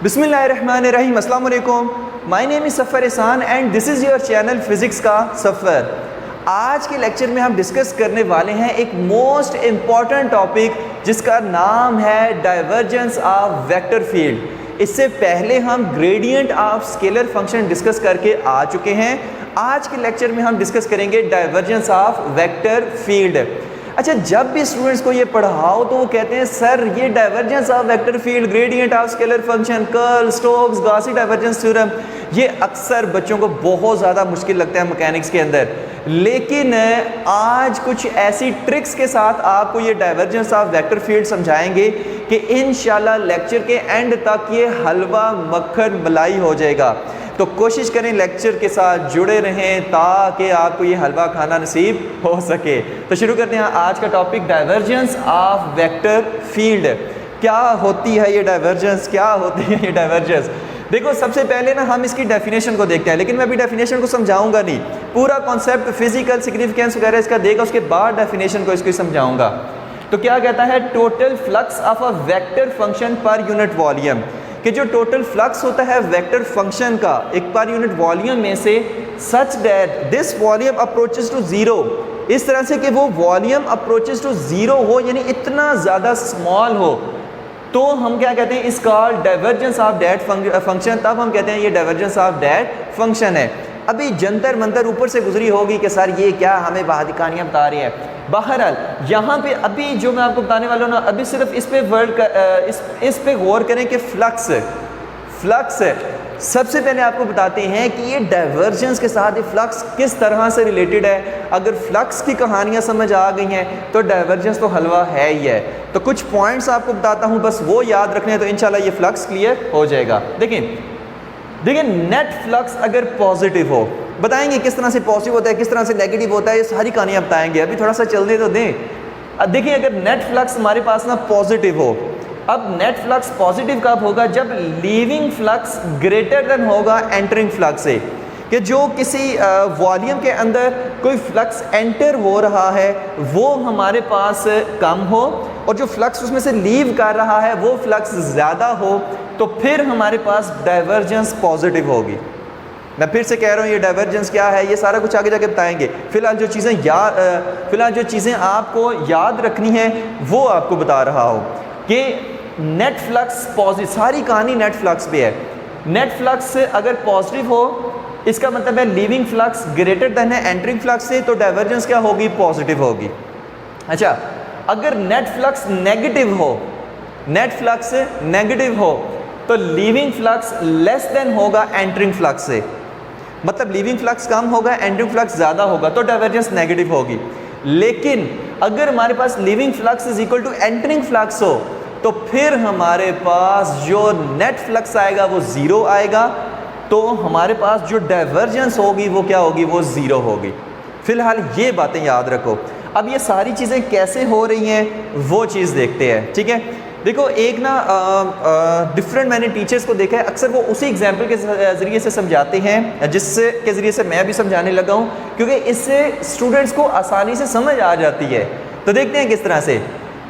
बिस्मिल्लाहिर्रहमानिर्रहीम, अस्सलाम वालेकुम। माय नेम इज़ सफ़र एहसान and this is your channel physics का सफ़र। आज के लेक्चर में हम डिस्कस करने वाले हैं एक मोस्ट इम्पॉर्टेंट टॉपिक जिसका नाम है डाइवर्जेंस ऑफ वेक्टर फील्ड। इससे पहले हम gradient of scalar function discuss करके आ चुके हैं। आज के लेक्चर में हम डिस्कस करेंगे डाइवर्जेंस ऑफ वेक्टर फील्ड। अच्छा, जब भी स्टूडेंट्स को ये पढ़ाओ तो वो कहते हैं सर ये divergence of vector field, gradient of scalar function, curl, Stokes, Gauss divergence theorem, ये अक्सर बच्चों को बहुत ज़्यादा मुश्किल लगता है मैकेनिक्स के अंदर। लेकिन आज कुछ ऐसी ट्रिक्स के साथ आपको ये डाइवर्जेंस ऑफ वेक्टर फील्ड समझाएंगे कि इंशाल्लाह लेक्चर के एंड तक ये हलवा मक्खन मलाई हो जाएगा। तो कोशिश करें लेक्चर के साथ जुड़े रहें ताकि आपको ये हलवा खाना नसीब हो सके। तो शुरू करते हैं आज का topic, divergence of vector field. क्या होती है ये डाइवर्जेंस, क्या होती है ये डाइवर्जेंस? देखो, सबसे पहले ना हम इसकी डेफिनेशन को देखते हैं, लेकिन मैं अभी डेफिनेशन को समझाऊंगा नहीं, पूरा कॉन्सेप्ट फिजिकल सिग्निफिकेंस वगैरह इसका देगा, उसके बाद डेफिनेशन को इसकी समझाऊंगा। तो क्या कहता है, total flux of a vector function per unit volume, कि जो टोटल फ्लक्स होता है वेक्टर फंक्शन का एक पर यूनिट वॉल्यूम में से, such that this volume approaches to zero, इस तरह से कि वो वॉल्यूम अप्रोचेस टू जीरो हो, यानी इतना ज़्यादा स्मॉल हो, तो हम क्या कहते हैं, इसका डाइवर्जेंस ऑफ दैट फंक्शन। तब हम कहते हैं ये डाइवर्जेंस ऑफ दैट फंक्शन है। अभी जंतर मंतर ऊपर से गुजरी होगी कि सर ये क्या हमें बाहरी कहानियाँ बता रही हैं। बहरहाल यहाँ पे अभी जो मैं आपको बताने वाला हूँ ना, अभी सिर्फ इस पे इस पे गौर करें कि फ्लक्स सबसे पहले आपको बताते हैं कि ये डाइवर्जेंस के साथ ये फ्लक्स किस तरह से रिलेटेड है। अगर फ्लक्स की कहानियाँ समझ आ गई हैं तो डाइवर्जेंस तो हलवा है ही है। तो कुछ पॉइंट्स आपको बताता हूँ, बस वो याद रखने हैं तो इंशाल्लाह ये फ्लक्स क्लियर हो जाएगा। देखिए नेट फ्लक्स अगर पॉजिटिव हो, बताएंगे किस तरह से पॉजिटिव होता है, किस तरह से नेगेटिव होता है, ये सारी कहानियाँ बताएंगे। अभी थोड़ा सा चलने तो दें। देखिए, अगर नेट फ्लक्स हमारे पास ना पॉजिटिव हो, अब नेट फ्लक्स पॉजिटिव कब होगा, जब लीविंग फ्लक्स ग्रेटर देन होगा एंटरिंग फ्लक्स से, कि जो किसी वॉल्यूम के अंदर कोई फ्लक्स एंटर हो रहा है वो हमारे पास कम हो, और जो फ्लक्स उसमें से लीव कर रहा है वो फ्लक्स ज़्यादा हो, तो फिर हमारे पास डाइवर्जेंस पॉजिटिव होगी। मैं फिर से कह रहा हूँ, ये डाइवर्जेंस क्या है ये सारा कुछ आगे जाके बताएंगे। फिलहाल जो चीज़ें आपको याद रखनी है वो आपको बता रहा हूँ कि नेट फ्लक्स पॉजिटिव, सारी कहानी नेट फ्लक्स पे है। नेट फ्लक्स अगर पॉजिटिव हो, इसका मतलब है लीविंग फ्लक्स ग्रेटर देन है एंटरिंग फ्लक्स से, तो डाइवर्जेंस क्या होगी, पॉजिटिव होगी। अच्छा, अगर नेट फ्लक्स नेगेटिव हो, तो लीविंग फ्लक्स लेस देन होगा एंटरिंग फ्लक्स से, मतलब लीविंग फ्लक्स कम होगा एंटरिंग फ्लक्स ज़्यादा होगा, तो डाइवर्जेंस नेगेटिव होगी। लेकिन अगर हमारे पास leaving flux is equal to entering flux हो, तो फिर हमारे पास जो नेट फ्लक्स आएगा वो ज़ीरो आएगा, तो हमारे पास जो डाइवर्जेंस होगी वो क्या होगी, वो ज़ीरो होगी। फिलहाल ये बातें याद रखो। अब ये सारी चीज़ें कैसे हो रही हैं वो चीज़ देखते हैं, ठीक है। देखो, एक ना डिफरेंट मैंने टीचर्स को देखा है, अक्सर वो उसी एग्जाम्पल के ज़रिए से समझाते हैं जिससे के ज़रिए से मैं भी समझाने लगा हूँ, क्योंकि इससे स्टूडेंट्स को आसानी से समझ आ जाती है। तो देखते हैं किस तरह से।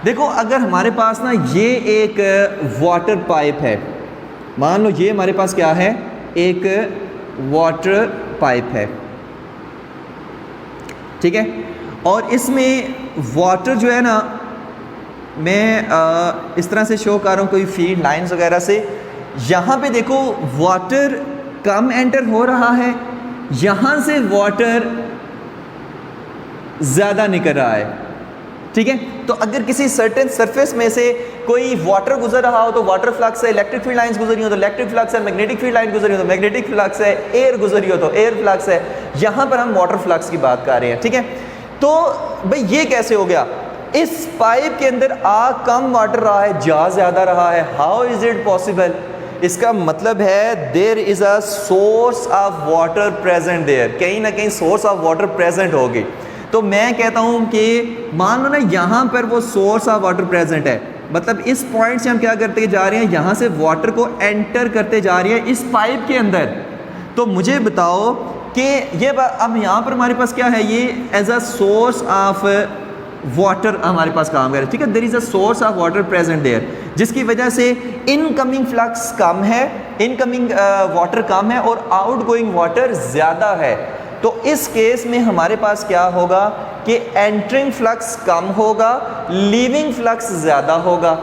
देखो, अगर हमारे पास ना ये एक वाटर पाइप है, मान लो ये हमारे पास क्या है, एक वाटर पाइप है, ठीक है, और इसमें वाटर जो है ना, मैं इस तरह से शो कर रहा हूँ कोई फीड लाइंस वगैरह से। यहाँ पे देखो वाटर कम एंटर हो रहा है, यहाँ से वाटर ज़्यादा निकल रहा है, ठीक है। तो अगर किसी सर्टेन सरफेस में से कोई वाटर गुजर रहा हो तो वाटर फ्लक्स है, इलेक्ट्रिक फील्ड लाइंस गुजरी हो तो इलेक्ट्रिक फ्लक्स है, मैग्नेटिक फील्ड लाइन गुजरी हो तो मैग्नेटिक फ्लक्स है, एयर गुजरी हो तो एयर फ्लक्स है। यहाँ पर हम वाटर फ्लक्स की बात कर रहे हैं, ठीक है। तो भाई ये कैसे हो गया, इस पाइप के अंदर आ कम वाटर रहा है, जा ज़्यादा रहा है, हाउ इज़ इट पॉसिबल? इसका मतलब है there is a source of water present there, कहीं ना कहीं सोर्स ऑफ वाटर प्रेजेंट होगी। तो मैं कहता हूँ कि मान लो ना यहाँ पर वो सोर्स ऑफ वाटर प्रेजेंट है, मतलब इस पॉइंट से हम क्या करते जा रहे हैं, यहाँ से वाटर को एंटर करते जा रही है इस पाइप के अंदर। तो मुझे बताओ कि ये अब यहाँ पर हमारे पास क्या है, ये as a source of water हमारे पास काम कर रहा है, ठीक है। There is a source of water present there, जिसकी वजह से इनकमिंग फ्लक्स कम है, इनकमिंग वाटर कम है और आउटगोइंग वाटर ज़्यादा है। तो इस केस में हमारे पास क्या होगा कि एंटरिंग फ्लक्स कम होगा, लीविंग फ्लक्स ज़्यादा होगा।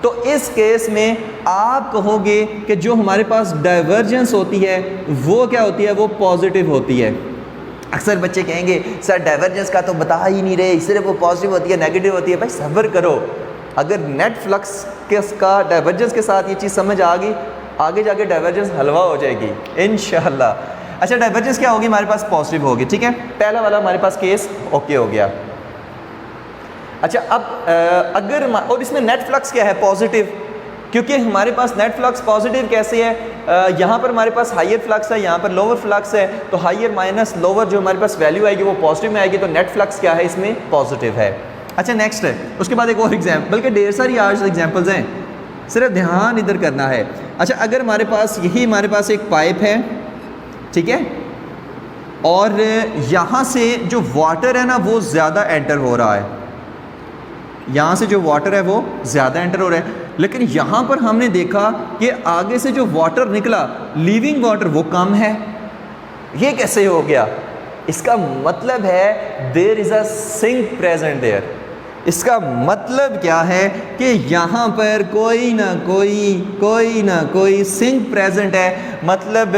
तो इस केस में आप कहोगे कि जो हमारे पास डाइवर्जेंस होती है वो क्या होती है, वो पॉजिटिव होती है। अक्सर बच्चे कहेंगे सर डाइवर्जेंस का तो बता ही नहीं रहे, सिर्फ वो पॉजिटिव होती है नेगेटिव होती है। भाई सब्र करो, अगर नेट फ्लक्स का डाइवर्जेंस के साथ ये चीज़ समझ आ गई, आगे जाके डाइवर्जेंस हलवा हो जाएगी इंशाल्लाह। अच्छा, डाइवर्जेंस क्या होगी, हमारे पास पॉजिटिव होगी, ठीक है। पहला वाला हमारे पास केस ओके हो गया। अच्छा, अब अगर और इसमें नेट फ्लक्स क्या है, पॉजिटिव, क्योंकि हमारे पास नेट फ्लक्स पॉजिटिव कैसे है, यहाँ पर हमारे पास हाइयर फ्लक्स है, यहाँ पर लोअर फ्लक्स है, तो हाइयर माइनस लोअर जो हमारे पास वैल्यू आएगी वो पॉजिटिव में आएगी, तो नेट फ्लक्स क्या है, इसमें पॉजिटिव है। अच्छा, नेक्स्ट है, उसके बाद एक और एग्जाम्पल, बल्कि ढेर सारी आज एग्जाम्पल्स हैं, सिर्फ ध्यान इधर करना है। अच्छा, अगर हमारे पास यही हमारे पास एक पाइप है, ठीक है, और यहाँ से जो वाटर है ना वो ज़्यादा एंटर हो रहा है, यहाँ से जो वाटर है वो ज़्यादा एंटर हो रहा है, लेकिन यहाँ पर हमने देखा कि आगे से जो वाटर निकला, लीविंग वाटर, वो कम है। ये कैसे हो गया? इसका मतलब है there is a sink present there. इसका मतलब क्या है कि यहाँ पर कोई ना कोई सिंक प्रेजेंट है, मतलब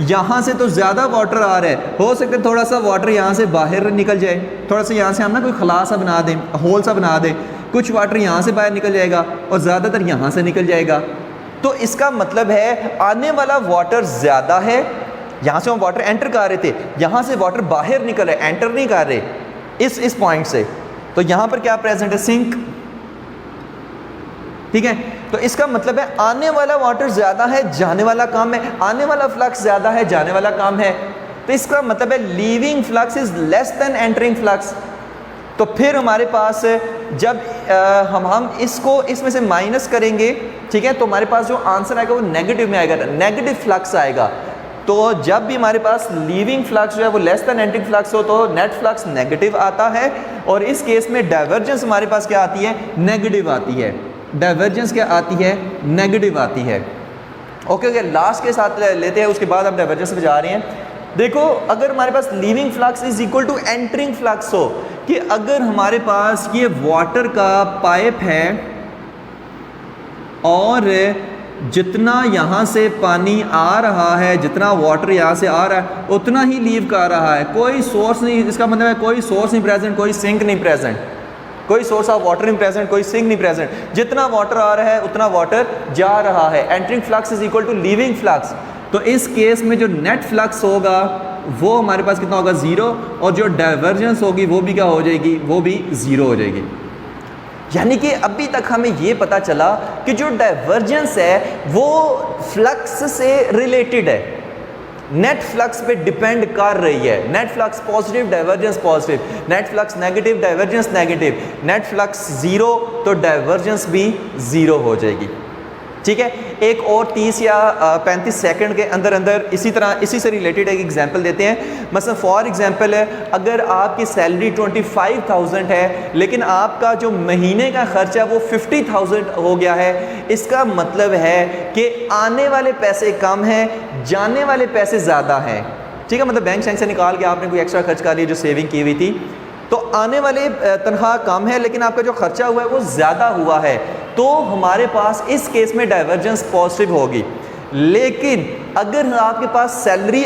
यहाँ से तो ज़्यादा वाटर आ रहा है, हो सकता है थोड़ा सा वाटर यहाँ से बाहर निकल जाए, थोड़ा सा यहाँ से हम ना कोई खला सा बना दें, होल सा बना दें, कुछ वाटर यहाँ से बाहर निकल जाएगा और ज़्यादातर यहाँ से निकल जाएगा। तो इसका मतलब है आने वाला वाटर ज़्यादा है, यहाँ से हम वाटर एंटर कर रहे थे, यहाँ से वाटर बाहर निकल रहे, एंटर नहीं कर रहे इस पॉइंट से, तो यहाँ पर क्या प्रेजेंट है, सिंक, ठीक है। तो इसका मतलब है आने वाला वाटर ज़्यादा है, जाने वाला कम है, आने वाला फ्लक्स ज़्यादा है, जाने वाला कम है। तो इसका मतलब है leaving flux is less than entering flux. तो फिर हमारे पास जब हम इसको इसमें से माइनस करेंगे, ठीक है, तो हमारे पास जो आंसर आएगा वो नेगेटिव में आएगा, नेगेटिव फ्लक्स आएगा। तो जब भी हमारे पास लीविंग फ्लक्स जो है वो लेस देन एंटरिंग फ्लक्स हो तो नेट फ्लक्स नेगेटिव आता है, और इस केस में डाइवर्जेंस हमारे पास क्या आती है, नेगेटिव आती है। डाइवर्जेंस क्या आती है, नेगेटिव आती है। ओके, लास्ट के साथ लेते हैं, उसके बाद हम डाइवर्जेंस पे जा रहे हैं। देखो, अगर हमारे पास leaving flux is equal to entering flux हो, कि अगर हमारे पास ये वाटर का पाइप है और जितना यहाँ से पानी आ रहा है, जितना वाटर यहाँ से आ रहा है उतना ही लीव कर रहा है, कोई सोर्स नहीं, इसका मतलब है कोई सोर्स नहीं प्रेजेंट, कोई सिंक नहीं प्रेजेंट, कोई सोर्स ऑफ वाटर नहीं प्रेजेंट, कोई सिंक नहीं प्रेजेंट, जितना वाटर आ रहा है उतना वाटर जा रहा है। Entering flux is equal to leaving flux. तो इस केस में जो नेट फ्लक्स होगा वो हमारे पास कितना होगा, ज़ीरो, और जो डाइवर्जेंस होगी वो भी क्या हो जाएगी, वो भी ज़ीरो हो जाएगी। यानी कि अभी तक हमें ये पता चला कि जो डाइवर्जेंस है वो फ्लक्स से रिलेटेड है, नेट फ्लक्स पे डिपेंड कर रही है। Net flux positive, divergence positive, net flux negative, divergence negative, net flux zero तो डाइवर्जेंस भी ज़ीरो हो जाएगी, ठीक है। एक और 30 या 35 सेकंड के अंदर अंदर इसी से रिलेटेड एक एग्जांपल देते हैं। मतलब फॉर एग्जांपल है, अगर आपकी सैलरी 25,000 है लेकिन आपका जो महीने का खर्चा है वो 50,000 हो गया है, इसका मतलब है कि आने वाले पैसे कम हैं, जाने वाले पैसे ज़्यादा हैं, ठीक है। मतलब बैंक से निकाल के आपने कोई एक्स्ट्रा खर्च कर लिया जो सेविंग की हुई थी, तो आने वाले तनख्वाह कम है लेकिन आपका जो खर्चा हुआ है वो ज़्यादा हुआ है, तो हमारे पास इस केस में डाइवर्जेंस पॉजिटिव होगी। लेकिन अगर आपके पास सैलरी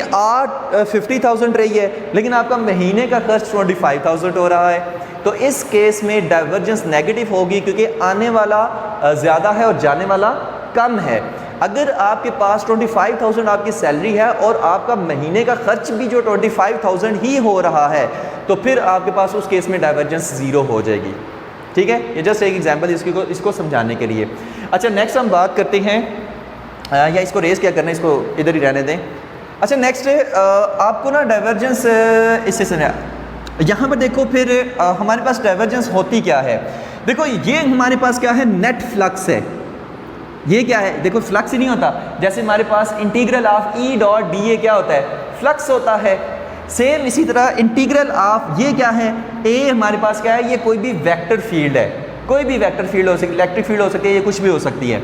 50,000 रही है लेकिन आपका महीने का खर्च 25,000 हो रहा है, तो इस केस में डाइवर्जेंस नेगेटिव होगी, क्योंकि आने वाला ज़्यादा है और जाने वाला कम है। अगर आपके पास 25,000 आपकी सैलरी है और आपका महीने का खर्च भी जो 25,000 ही हो रहा है, तो फिर आपके पास उस केस में डाइवर्जेंस ज़ीरो हो जाएगी, ठीक है। ये जस्ट एक एग्जांपल इसको समझाने के लिए। अच्छा, नेक्स्ट हम बात करते हैं, या इसको रेस क्या करना है, इसको इधर ही रहने दें। अच्छा, नेक्स्ट आपको ना डाइवर्जेंस इससे समझा, यहाँ पर देखो फिर हमारे पास डाइवर्जेंस होती क्या है। देखो, ये हमारे पास क्या है, नेट फ्लक्स है। ये क्या है, देखो फ्लक्स ही नहीं होता, जैसे हमारे पास integral of E dot D A क्या होता है, फ्लक्स होता है। सेम इसी तरह इंटीग्रल ऑफ ये क्या है, ए हमारे पास क्या है, ये कोई भी वेक्टर फील्ड है, कोई भी वेक्टर फील्ड हो सकती है, इलेक्ट्रिक फील्ड हो सकती है, ये कुछ भी हो सकती है,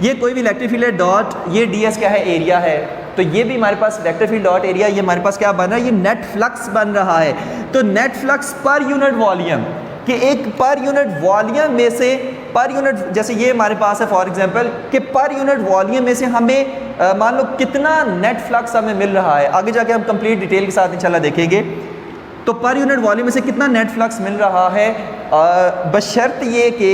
ये कोई भी इलेक्ट्रिक फील्ड है डॉट ये ds क्या है, एरिया है, तो ये भी हमारे पास वेक्टर फील्ड डॉट एरिया, ये हमारे पास क्या बन रहा है, ये नेट फ्लक्स बन रहा है। तो net flux per unit volume कि एक पर यूनिट वॉल्यूम में से, पर यूनिट जैसे ये हमारे पास है फॉर एग्जांपल कि पर यूनिट वॉल्यूम में से हमें मान लो कितना नेट फ्लक्स हमें मिल रहा है, आगे जाके हम कंप्लीट डिटेल के साथ इंशाल्लाह देखेंगे। तो पर यूनिट वॉल्यूम में से कितना नेट फ्लक्स मिल रहा है, बशर्त ये कि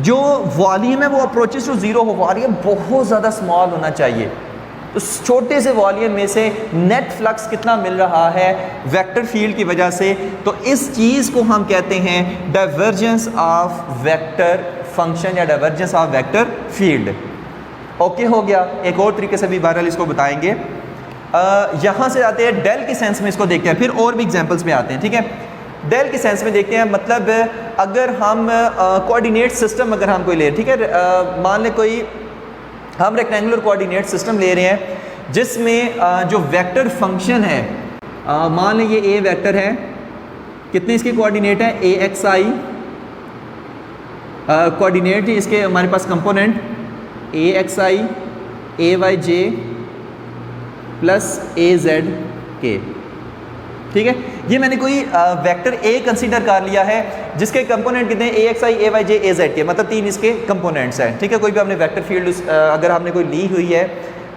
जो वॉल्यूम है वो अप्रोचेस टू ज़ीरो हो, वॉल्यूम बहुत ज़्यादा स्मॉल होना चाहिए। तो छोटे से वॉल्यूम में से नेट फ्लक्स कितना मिल रहा है वेक्टर फील्ड की वजह से, तो इस चीज़ को हम कहते हैं डाइवर्जेंस ऑफ वेक्टर फंक्शन या divergence of vector field. Okay हो गया। एक और तरीके से भी बहरहाल इसको बताएंगे। यहाँ से आते हैं डेल के सेंस में, इसको देखते हैं, फिर और भी एग्जांपल्स में आते हैं। ठीक है, डेल के सेंस में देखते हैं, मतलब अगर हम कोऑर्डिनेट सिस्टम अगर हम कोई ले, ठीक है, मान लें कोई हम रेक्टेंगुलर कोऑर्डिनेट सिस्टम ले रहे हैं जिसमें जो वेक्टर फंक्शन है, मान लें ये ए वेक्टर है, कितने इसके कोऑर्डिनेट है, ए एक्स आई, कोऑर्डिनेट इसके हमारे पास component A X I, A Y J plus A Z के। ठीक है, ये मैंने कोई वेक्टर ए कंसीडर कर लिया है जिसके कंपोनेंट कितने हैं, ए X I, A Y J, A Z के, मतलब 3 इसके कंपोनेंट्स हैं। ठीक है, कोई भी हमने वेक्टर फील्ड अगर हमने कोई ली हुई है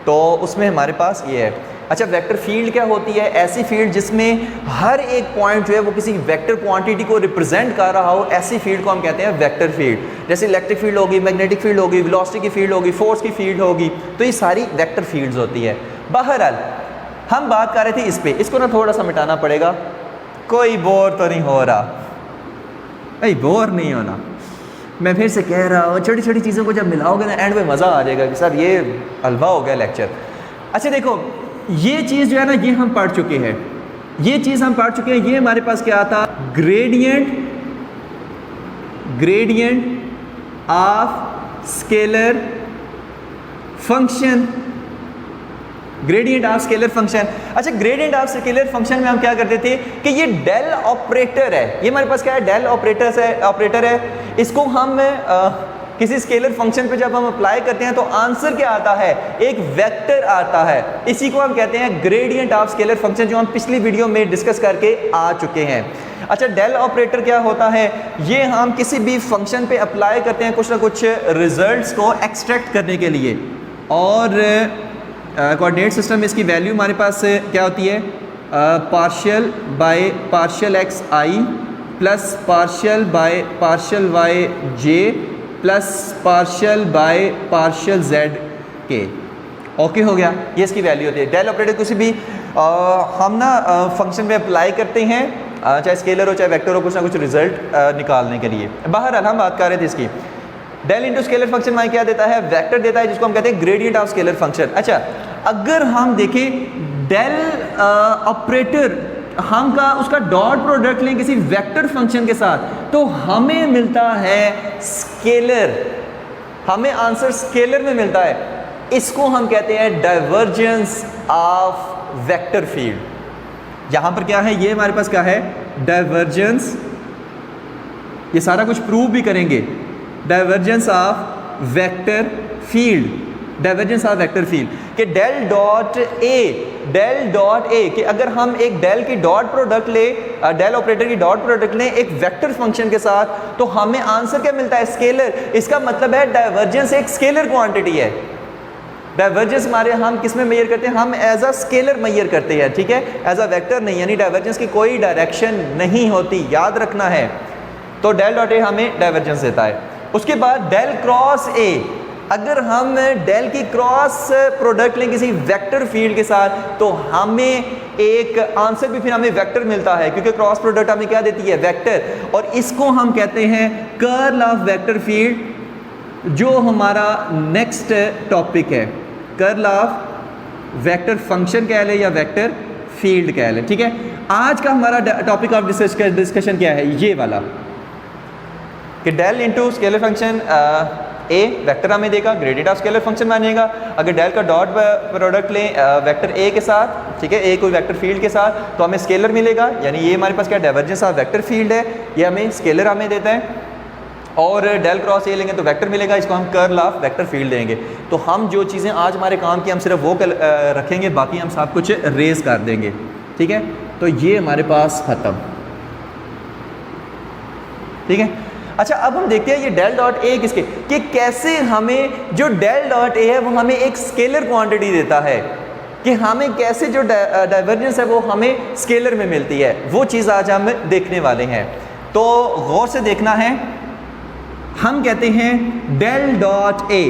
तो उसमें हमारे पास ये है। अच्छा, वेक्टर फील्ड क्या होती है, ऐसी फील्ड जिसमें हर एक पॉइंट जो है वो किसी वेक्टर क्वांटिटी को रिप्रेजेंट कर रहा हो, ऐसी फील्ड को हम कहते हैं वेक्टर फील्ड। जैसे इलेक्ट्रिक फील्ड होगी, मैग्नेटिक फील्ड होगी, वेलोसिटी की फील्ड होगी, फोर्स की फील्ड होगी, तो ये सारी वेक्टर फील्ड्स होती है। बहरहाल हम बात कर रहे थे इस पे, इसको ना थोड़ा सा मिटाना पड़ेगा। कोई बोर तो नहीं हो रहा भाई, बोर नहीं होना। मैं फिर से कह रहा हूँ, छोटी छोटी चीज़ों को जब मिलाओगे ना एंड में मज़ा आ जाएगा कि सर ये हलवा हो गया लेक्चर। अच्छा देखो, ये चीज़ जो है ना ये हम पढ़ चुके हैं, ये चीज़ हम पढ़ चुके हैं। ये हमारे पास क्या था, gradient of scalar function, gradient of scalar function. अच्छा, ग्रेडियंट ऑफ स्केलर फंक्शन में हम क्या करते थे कि ये डेल ऑपरेटर है, ये हमारे पास क्या है, डेल ऑपरेटर है। इसको हम किसी स्केलर फंक्शन पे जब हम अप्लाई करते हैं तो आंसर क्या आता है, एक वेक्टर आता है। इसी को हम कहते हैं ग्रेडियंट ऑफ स्केलर फंक्शन, जो हम पिछली वीडियो में डिस्कस करके आ चुके हैं। अच्छा, डेल ऑपरेटर क्या होता है, ये हम किसी भी फंक्शन पे अप्लाई करते हैं कुछ ना कुछ रिजल्ट्स को एक्सट्रैक्ट करने के लिए। और कोऑर्डिनेट सिस्टम में इसकी वैल्यू हमारे पास क्या होती है, partial by partial X I plus partial by partial Y J plus partial by partial Z K. Okay हो गया, ये इसकी वैल्यू होती है। डेल ऑपरेटर किसी भी हम ना फंक्शन में अप्लाई करते हैं, चाहे स्केलर हो चाहे वेक्टर हो, कुछ ना कुछ रिजल्ट निकालने के लिए। बहरहाल हम बात कर रहे थे इसकी। डेल इंटू स्केलर फंक्शन में क्या देता है, वेक्टर देता है, जिसको हम कहते हैं ग्रेडियंट ऑफ स्केलर फंक्शन। अच्छा, अगर हम देखें डेल ऑपरेटर हम का उसका डॉट प्रोडक्ट लें किसी वेक्टर फंक्शन के साथ तो हमें मिलता है स्केलर, हमें आंसर स्केलर में मिलता है। इसको हम कहते हैं डाइवर्जेंस ऑफ वेक्टर फील्ड। यहां पर क्या है, ये हमारे पास क्या है, डाइवर्जेंस, ये सारा कुछ प्रूव भी करेंगे, divergence of vector field, divergence of vector field कि डेल डॉट ए कि अगर हम एक डेल की डॉट प्रोडक्ट ले, डेल ऑपरेटर की डॉट प्रोडक्ट लें एक वेक्टर फंक्शन के साथ, तो हमें आंसर क्या मिलता है, स्केलर। इसका मतलब है डाइवर्जेंस एक स्केलर क्वांटिटी है। डाइवर्जेंस हमारे हम किस में मेजर करते हैं, हम एज अ स्केलर मेजर करते हैं, ठीक है, एज अ वेक्टर नहीं। यानी डाइवर्जेंस की कोई डायरेक्शन नहीं होती, याद रखना है। तो डेल डॉट ए हमें डाइवर्जेंस देता है। उसके बाद डेल क्रॉस ए, अगर हम डेल की क्रॉस प्रोडक्ट लें किसी वेक्टर फील्ड के साथ तो हमें एक आंसर भी फिर हमें वेक्टर मिलता है, क्योंकि क्रॉस प्रोडक्ट हमें क्या देती है, वेक्टर। और इसको हम कहते हैं कर्ल ऑफ वेक्टर फील्ड, जो हमारा नेक्स्ट टॉपिक है। कर्ल ऑफ वेक्टर फंक्शन कह ले या वेक्टर फील्ड कह ले, ठीक है। आज का हमारा टॉपिक ऑफ डिस्कशन क्या है, ये वाला कि डेल इंटू स्केलर फंक्शन ए वेक्टर हमें देगा, ग्रेडियंट ऑफ स्केलर फंक्शन मानेगा। अगर डेल का डॉट प्रोडक्ट लें वेक्टर ए के साथ, ठीक है, ए कोई वेक्टर फील्ड के साथ, तो हमें स्केलर मिलेगा, यानी ये हमारे पास क्या डाइवर्जेंस ऑफ वेक्टर फील्ड है, ये हमें स्केलर हमें देता है। और डेल क्रॉस ए लेंगे तो वेक्टर मिलेगा, इसको हम कर्ल ऑफ वेक्टर फील्ड देंगे। तो हम जो चीज़ें आज हमारे काम की हम सिर्फ वो रखेंगे, बाकी हम सब कुछ रेज कर देंगे, ठीक है। तो ये हमारे पास ख़त्म, ठीक है। अच्छा, अब हम देखते हैं ये डेल डॉट ए किसके, कि कैसे हमें जो डेल डॉट ए है वो हमें एक स्केलर क्वांटिटी देता है, कि हमें कैसे जो डाइवर्जेंस है वो हमें स्केलर में मिलती है, वो चीज़ आज हम देखने वाले हैं। तो गौर से देखना है, हम कहते हैं del dot A,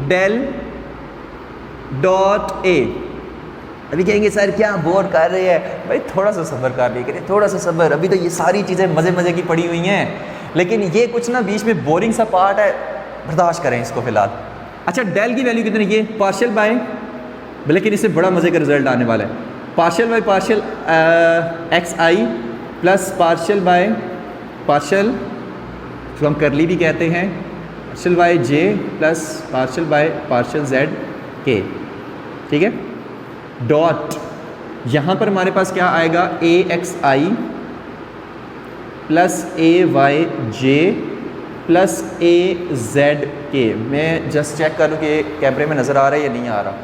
del dot A. अभी कहेंगे सर क्या बोर कर रहे हैं, भाई थोड़ा सा सब्र कर लीजिए, थोड़ा सा सब्र, अभी तो ये सारी चीज़ें मज़े मज़े की पड़ी हुई हैं, लेकिन ये कुछ ना बीच में बोरिंग सा पार्ट है, बर्दाश्त करें इसको फ़िलहाल। अच्छा, डेल की वैल्यू कितनी, ये पार्शियल बाय, लेकिन इससे बड़ा मज़े का रिजल्ट आने वाला है, partial by partial X I plus partial by partial, जो हम करली भी कहते हैं, partial by J plus partial by partial Z के, ठीक है। डॉट यहाँ पर हमारे पास क्या आएगा, ए X I plus A Y J plus A Z के। मैं जस्ट चेक करूँ कि कैमरे में नज़र आ रहा है या नहीं आ रहा,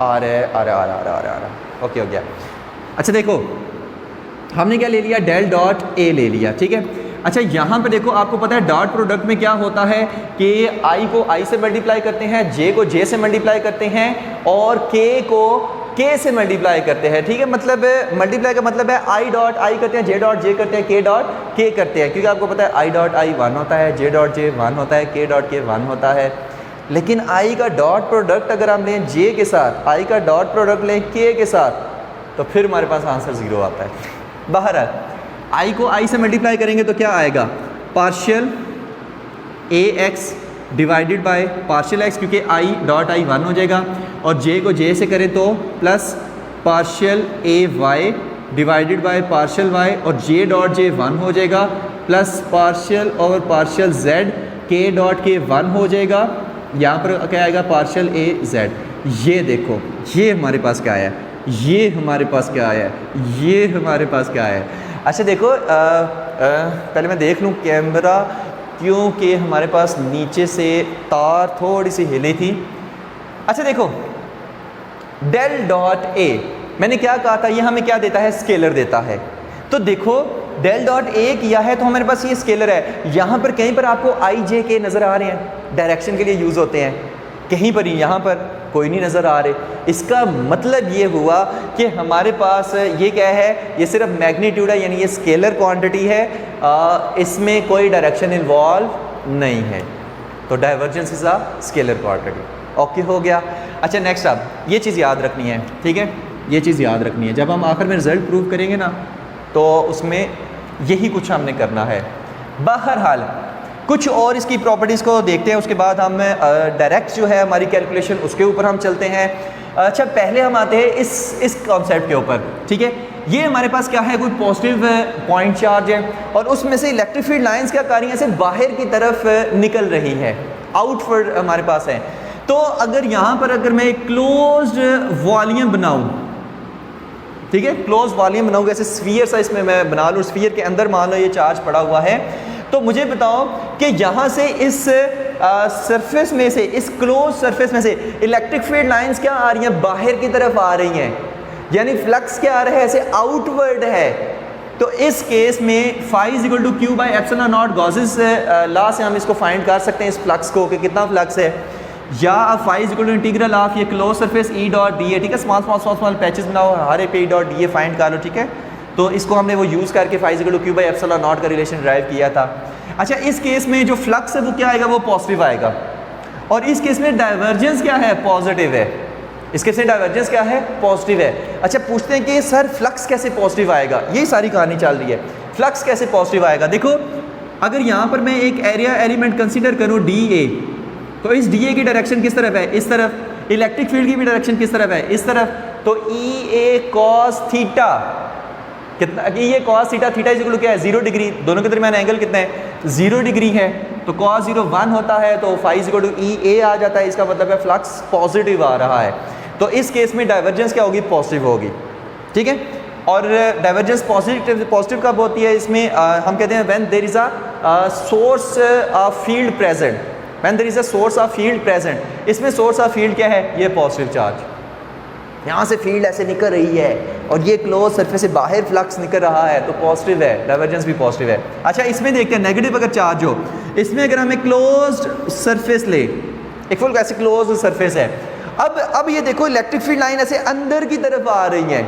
आ रहा है, आ रहा है, आ रहा है, ओके हो गया। अच्छा देखो, हमने क्या ले लिया, डेल डॉट ए ले लिया, ठीक है। अच्छा, यहाँ पे देखो, आपको पता है डॉट प्रोडक्ट में क्या होता है कि आई को आई से मल्टीप्लाई करते हैं, जे को जे से मल्टीप्लाई करते हैं, और के को के से मल्टीप्लाई करते हैं, ठीक है। मतलब मल्टीप्लाई का मतलब है आई डॉट आई करते हैं, जे डॉट जे करते हैं, के डॉट के करते हैं, क्योंकि आपको पता है आई डॉट आई 1 होता है, जे डॉट जे 1 होता है, के डॉट के 1 होता है। लेकिन आई का डॉट प्रोडक्ट अगर हम लें जे के साथ, आई का डॉट प्रोडक्ट लें के के साथ, तो फिर हमारे पास आंसर 0 आता है। बाहर आई को आई से मल्टीप्लाई करेंगे तो क्या आएगा, partial A X divided by partial x, क्योंकि आई डॉट आई 1 हो जाएगा, और जे को जे से करें तो plus partial A Y divided by partial Y, और जे डॉट जे 1 हो जाएगा, प्लस पार्शियल और partial Z K dot K 1 हो जाएगा। यहाँ पर क्या आएगा, पार्शियल ए जेड। ये देखो, ये हमारे पास क्या आया, ये हमारे पास क्या आया, ये हमारे पास क्या आया। अच्छा देखो, पहले मैं देख लूँ कैमरा, क्योंकि हमारे पास नीचे से तार थोड़ी सी हिली थी। अच्छा देखो, डेल डॉट ए, मैंने क्या कहा था, ये हमें क्या देता है, स्केलर देता है। तो देखो, डेल डॉट ए किया है तो हमारे पास ये स्केलर है। यहाँ पर कहीं पर आपको आई जे के नज़र आ रहे हैं, डायरेक्शन के लिए यूज़ होते हैं, कहीं पर ही, यहाँ पर कोई नहीं नज़र आ रहे। इसका मतलब ये हुआ कि हमारे पास ये क्या है, ये सिर्फ मैग्नीट्यूड है, यानी ये स्केलर क्वांटिटी है, इसमें कोई डायरेक्शन इन्वॉल्व नहीं है। तो divergence is a scalar quantity, okay हो गया। अच्छा नेक्स्ट, अब ये चीज़ याद रखनी है, ठीक है, ये चीज़ याद रखनी है। जब हम आखिर में रिजल्ट प्रूव करेंगे ना, तो उसमें यही कुछ हमने करना है। बहरहाल कुछ और इसकी प्रॉपर्टीज़ को देखते हैं, उसके बाद हम डायरेक्ट जो है हमारी कैलकुलेशन उसके ऊपर हम चलते हैं। अच्छा, पहले हम आते हैं इस कॉन्सेप्ट के ऊपर, ठीक है। ये हमारे पास क्या है, कोई पॉजिटिव पॉइंट चार्ज है, और उसमें से इलेक्ट्रिक फील्ड लाइंस क्या कर रही हैं, ऐसे बाहर की तरफ निकल रही है, आउटवर्ड हमारे पास है। तो अगर यहाँ पर अगर मैं एक क्लोज्ड वॉल्यूम बनाऊँ, ठीक है, क्लोज वॉल्यूम बनाऊँगा, ऐसे स्फीयर सा इसमें मैं बना लूँ, स्फीयर के अंदर मान लो ये चार्ज पड़ा हुआ है, तो मुझे बताओ कि यहाँ से इस सरफेस में से, इस क्लोज सरफेस में से इलेक्ट्रिक फील्ड लाइंस क्या आ रही हैं, बाहर की तरफ आ रही हैं, यानी फ्लक्स क्या आ रहा है, ऐसे आउटवर्ड है। तो इस केस में phi is equal to Q by epsilon naught Gauss's law से हम इसको फाइंड कर सकते हैं, इस फ्लक्स को, कि कितना फ्लक्स है, या अब phi is equal to integral of ये closed surface E dot D A, ठीक है, small small small small patches बनाओ, हर एक पे E dot D A find कर लो, ठीक है। तो इसको हमने वो यूज़ करके phi is equal to Q by epsilon naught का रिलेशन ड्राइव किया था। अच्छा, इस केस में जो फ्लक्स है वो क्या आएगा, वो पॉजिटिव आएगा, और इस केस में डाइवर्जेंस क्या है, पॉजिटिव है। इस केस में डाइवर्जेंस क्या है, पॉजिटिव है। अच्छा, पूछते हैं कि सर फ्लक्स कैसे पॉजिटिव आएगा, यही सारी कहानी चल रही है, फ्लक्स कैसे पॉजिटिव आएगा। देखो, अगर यहाँ पर मैं एक एरिया एलिमेंट कंसीडर करूँ डी ए, तो इस डी ए की डायरेक्शन किस तरफ है, इस तरफ। इलेक्ट्रिक फील्ड की भी डायरेक्शन किस तरफ है, इस तरफ। तो ई ए कॉस थीटा कितना, ये cos theta, theta is equal to क्या है, 0 डिग्री, दोनों के दरमियान एंगल कितना है, 0 डिग्री है। तो cos 0 1 होता है, तो phi is equal to E ए आ जाता है, इसका मतलब है फ्लक्स पॉजिटिव आ रहा है। तो इस केस में डाइवर्जेंस क्या होगी, पॉजिटिव होगी, ठीक है। और डाइवर्जेंस पॉजिटिव कब होती है, इसमें हम कहते हैं when there is a source of field present, when there is a source of field present. इसमें सोर्स ऑफ फील्ड क्या है, ये पॉजिटिव चार्ज, यहाँ से फील्ड ऐसे निकल रही है और ये क्लोज सरफेस से बाहर फ्लक्स निकल रहा है तो पॉजिटिव है, डाइवर्जेंस भी पॉजिटिव है। अच्छा इसमें देखते हैं नेगेटिव अगर चार्ज हो, इसमें अगर हमें क्लोज्ड सरफेस ले, एक फुल ऐसे क्लोज सरफेस है, अब ये देखो इलेक्ट्रिक फील्ड लाइन ऐसे अंदर की तरफ आ रही है,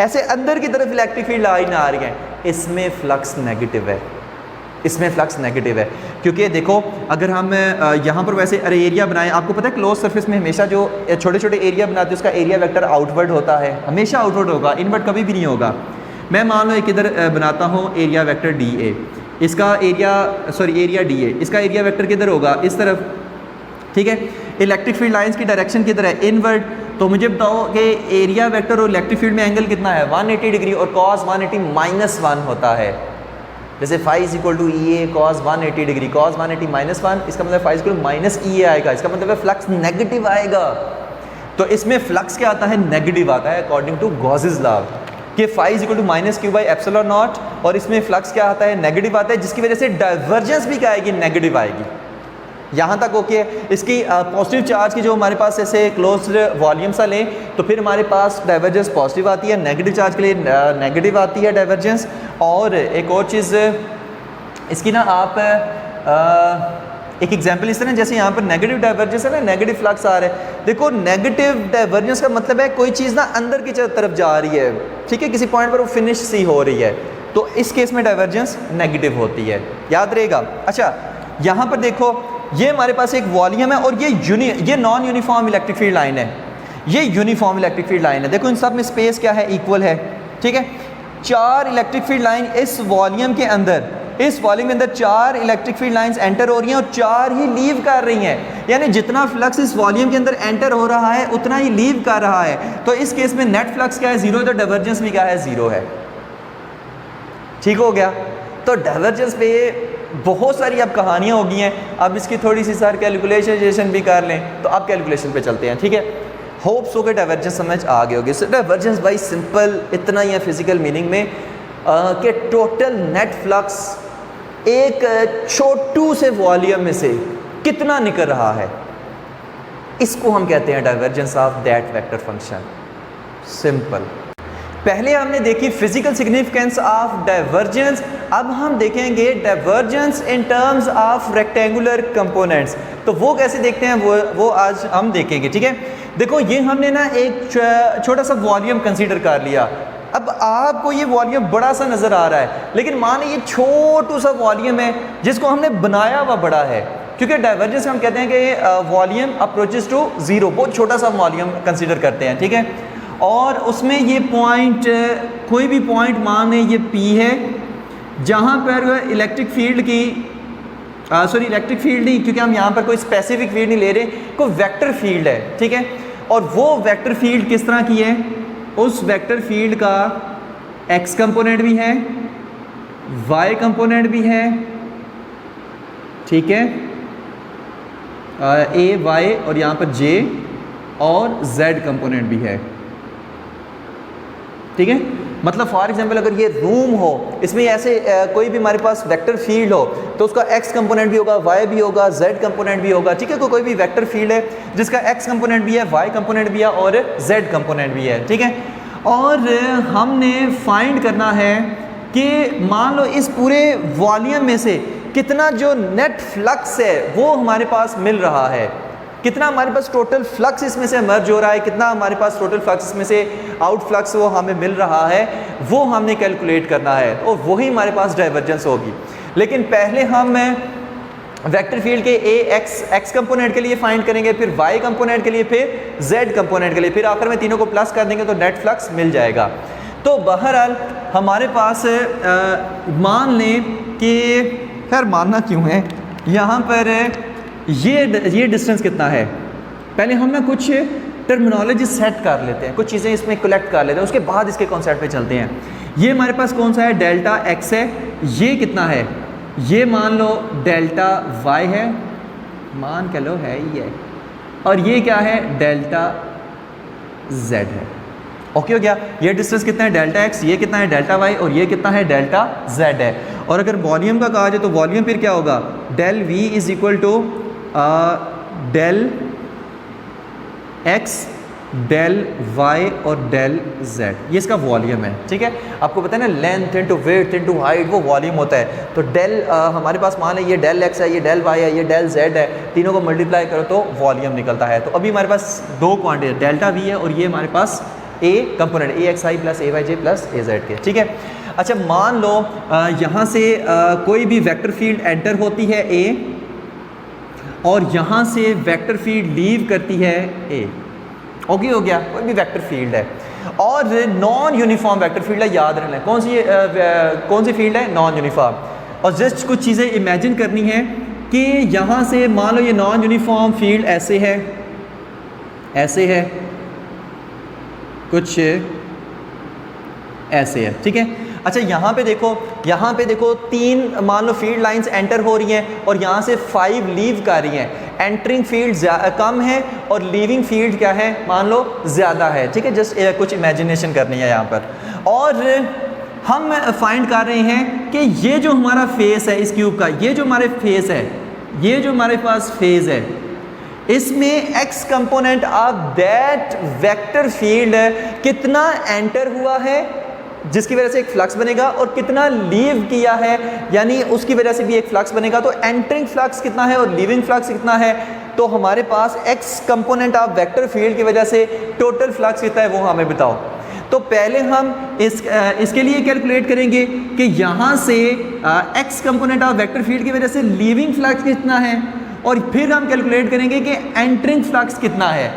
ऐसे अंदर की तरफ इलेक्ट्रिक फील्ड लाइन आ रही है, इसमें फ्लक्स नेगेटिव है, इसमें फ्लक्स नेगेटिव है। क्योंकि देखो अगर हम यहाँ पर वैसे अरे एरिया बनाएं, आपको पता है क्लोज सरफेस में हमेशा जो छोटे छोटे एरिया बनाते हैं उसका एरिया वेक्टर आउटवर्ड होता है, हमेशा आउटवर्ड होगा, इनवर्ड कभी भी नहीं होगा। मैं मान लो एक इधर बनाता हूँ एरिया वेक्टर डी ए, इसका एरिया डी ए, इसका एरिया वेक्टर किधर होगा, इस तरफ, ठीक है। इलेक्ट्रिक फील्ड लाइंस की डायरेक्शन किधर है, इनवर्ड, तो मुझे बताओ कि एरिया वेक्टर और इलेक्ट्रिक फील्ड में एंगल कितना है, 180 डिग्री, और cos 180 -1 होता है। जैसे phi is equal to E A cos 180 degree, cos 180 -1, इसका मतलब phi is equal minus E A आएगा, इसका मतलब है फ्लक्स नेगेटिव आएगा। तो इसमें फ्लक्स क्या आता है, नेगेटिव आता है अकॉर्डिंग टू गॉसेस लॉ, कि phi is equal to -q/ε0, और इसमें फ्लक्स क्या आता है, नेगेटिव आता है, जिसकी वजह से डाइवर्जेंस भी क्या आएगी, नेगेटिव आएगी। यहाँ तक ओके। इसकी पॉजिटिव चार्ज की जो हमारे पास ऐसे क्लोज्ड वॉल्यूम सा लें तो फिर हमारे पास डाइवर्जेंस पॉजिटिव आती है, नेगेटिव चार्ज के लिए नेगेटिव आती है डाइवर्जेंस। और एक और चीज़ इसकी ना आप एक एग्जांपल इस तरह, जैसे यहाँ पर नेगेटिव डाइवर्जेंस है ना, नेगेटिव फ्लक्स आ रहा है, देखो नेगेटिव डाइवर्जेंस का मतलब है कोई चीज़ ना अंदर की तरफ जा रही है, ठीक है, किसी पॉइंट पर वो फिनिश सी हो रही है, तो इस केस में डाइवर्जेंस नेगेटिव होती है, याद रहेगा। अच्छा यहाँ पर देखो ये हमारे पास एक वॉल्यूम है और ये non uniform electric field line है, ये यूनिफॉर्म इलेक्ट्रिक फील्ड लाइन है। देखो इन सब में स्पेस क्या है, इक्वल है, ठीक है। 4 इलेक्ट्रिक फील्ड लाइन इस वॉल्यूम के अंदर, इस वॉल्यूम के अंदर 4 इलेक्ट्रिक फील्ड लाइंस एंटर हो रही हैं और 4 ही लीव कर रही हैं, यानी जितना फ्लक्स इस वॉल्यूम के अंदर एंटर हो रहा है उतना ही लीव कर रहा है। तो इस केस में नेट फ्लक्स क्या है, 0 है, तो डाइवर्जेंस भी क्या है, 0 है, ठीक हो गया। तो डाइवर्जेंस पे बहुत सारी अब कहानियाँ हो गई हैं, अब इसकी थोड़ी सी सर कैलकुलेशन भी कर लें, तो अब कैलकुलेशन पे चलते हैं, ठीक है। होप सो के डाइवर्जेंस समझ आ गए होगी। सो डाइवर्जेंस भाई सिंपल इतना ही है फिजिकल मीनिंग में कि टोटल नेट फ्लक्स एक छोटू से वॉल्यूम में से कितना निकल रहा है, इसको हम कहते हैं divergence of that vector function. Simple. पहले हमने देखी फिजिकल सिग्निफिकेंस ऑफ डाइवर्जेंस, अब हम देखेंगे divergence in terms of rectangular components. तो वो कैसे देखते हैं वो आज हम देखेंगे, ठीक है। देखो ये हमने ना एक छोटा सा वॉल्यूम कंसीडर कर लिया, अब आपको ये वॉल्यूम बड़ा सा नज़र आ रहा है, लेकिन माने ये छोटू सा वॉल्यूम है जिसको हमने बनाया हुआ बड़ा है, क्योंकि डाइवर्जेंस हम कहते हैं कि वॉल्यूम अप्रोचेस टू 0, बहुत छोटा सा वॉल्यूम कंसीडर करते हैं, ठीक है। और उसमें ये पॉइंट, कोई भी पॉइंट मान लें ये P है, जहाँ पर इलेक्ट्रिक फील्ड की इलेक्ट्रिक फील्ड नहीं, क्योंकि हम यहाँ पर कोई स्पेसिफिक फील्ड नहीं ले रहे, कोई वेक्टर फील्ड है, ठीक है। और वो वेक्टर फील्ड किस तरह की है, उस वेक्टर फील्ड का x कंपोनेंट भी है, y कंपोनेंट भी है, ठीक है, a y और यहाँ पर j और z कंपोनेंट भी है, ठीक है। मतलब फॉर एग्जांपल अगर ये रूम हो, इसमें ऐसे कोई भी हमारे पास वेक्टर फील्ड हो तो उसका x कंपोनेंट भी होगा, y भी होगा, z कंपोनेंट भी होगा, ठीक है। कोई भी वेक्टर फील्ड है जिसका x कंपोनेंट भी है, y कंपोनेंट भी है और z कंपोनेंट भी है, ठीक है। और हमने फाइंड करना है कि मान लो इस पूरे वॉल्यूम में से कितना जो नेट फ्लक्स है वो हमारे पास मिल रहा है, कितना हमारे पास टोटल फ्लक्स इसमें से मर्ज हो रहा है, कितना हमारे पास टोटल फ्लक्स इसमें से आउट फ्लक्स वो हमें मिल रहा है, वो हमने कैलकुलेट करना है, और वही हमारे पास डाइवर्जेंस होगी। लेकिन पहले हम वेक्टर फील्ड के x कंपोनेंट के लिए फाइंड करेंगे, फिर y कंपोनेंट के लिए, फिर z कंपोनेंट के लिए, फिर आखिर में तीनों को प्लस कर देंगे तो नेट फ्लक्स मिल जाएगा। तो बहरहाल हमारे पास मान लें कि, खैर मानना क्यों है, यहाँ पर ये डिस्टेंस कितना है, पहले हम ना कुछ टर्मिनोलॉजी सेट कर लेते हैं, कुछ चीज़ें इसमें कलेक्ट कर लेते हैं, उसके बाद इसके कॉन्सेप्ट पे चलते हैं। ये हमारे पास कौन सा है, डेल्टा x है, ये कितना है, ये मान लो डेल्टा y है, मान के लो है ही है, और ये क्या है, डेल्टा z है। ओके हो गया। ये डिस्टेंस कितना है डेल्टा x, ये कितना है डेल्टा y और ये कितना है डेल्टा z है। और अगर वॉल्यूम का कहा जाए तो वॉल्यूम फिर क्या होगा, del v is equal to del x del y और डेल z, ये इसका वॉल्यूम है। ठीक है, आपको पता है ना length into width into height वो वॉल्यूम होता है। तो डेल हमारे पास मान है ये डेल x है, ये डेल y है, ये डेल z है, तीनों को मल्टीप्लाई करो तो वॉल्यूम निकलता है। तो अभी हमारे पास दो क्वांटिटी डेल्टा v है और ये हमारे पास a component axi plus ayj plus az के। ठीक है, अच्छा मान लो यहाँ से कोई भी वेक्टर फील्ड एंटर होती है a और यहाँ से वेक्टर फील्ड लीव करती है a। ओके हो गया, कोई भी वेक्टर फील्ड है और नॉन यूनिफॉर्म वेक्टर फील्ड है, याद रखना कौन सी फील्ड है, नॉन यूनिफॉर्म। और जस्ट कुछ चीज़ें इमेजिन करनी है कि यहाँ से मान लो ये नॉन यूनिफॉर्म फील्ड ऐसे है, ऐसे है, कुछ ऐसे है। ठीक है, अच्छा यहाँ पे देखो तीन मान लो फील्ड लाइंस एंटर हो रही हैं और यहाँ से 5 लीव कर रही हैं। एंटरिंग फील्ड कम है और लीविंग फील्ड क्या है, मान लो ज़्यादा है। ठीक है, जस्ट कुछ इमेजिनेशन करनी है यहाँ पर। और हम फाइंड कर रहे हैं कि ये जो हमारा फेस है इस क्यूब का, ये जो हमारे फेस है, ये जो हमारे पास फेस है, इसमें x component of that vector field कितना एंटर हुआ है जिसकी वजह से एक फ्लक्स बनेगा और कितना लीव किया है यानी उसकी वजह से भी एक फ्लक्स बनेगा। तो एंटरिंग फ्लक्स कितना है और लीविंग फ्लक्स कितना है, तो हमारे पास x component of vector field की वजह से टोटल फ्लक्स कितना है वो हमें बताओ। तो पहले हम इसके लिए कैलकुलेट करेंगे कि यहाँ से x component of vector field की वजह से लीविंग फ्लक्स कितना है और फिर हम कैलकुलेट करेंगे कि एंटरिंग फ्लक्स कितना है